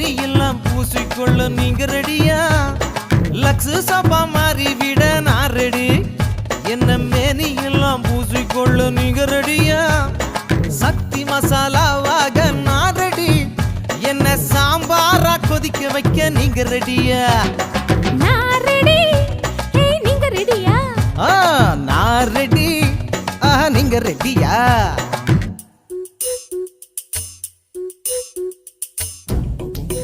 மேனி எல்லாம் பூசிக்கொள்ள நீங்க ரெடியா? லக்ஸு சபா மாறி விட நான் ரெடி. என்ன மேனி எல்லாம் பூசிக்கொள்ள நீங்க ரெடியா? சக்தி மசாலாவாக நான் ரெடி. என்ன சாம்பாரா கொதிக்க வைக்க நீங்க ரெடியா? நான் ரெடி. நீங்க ரெடியா? நான் ரெடி. நீங்க ரெடியா?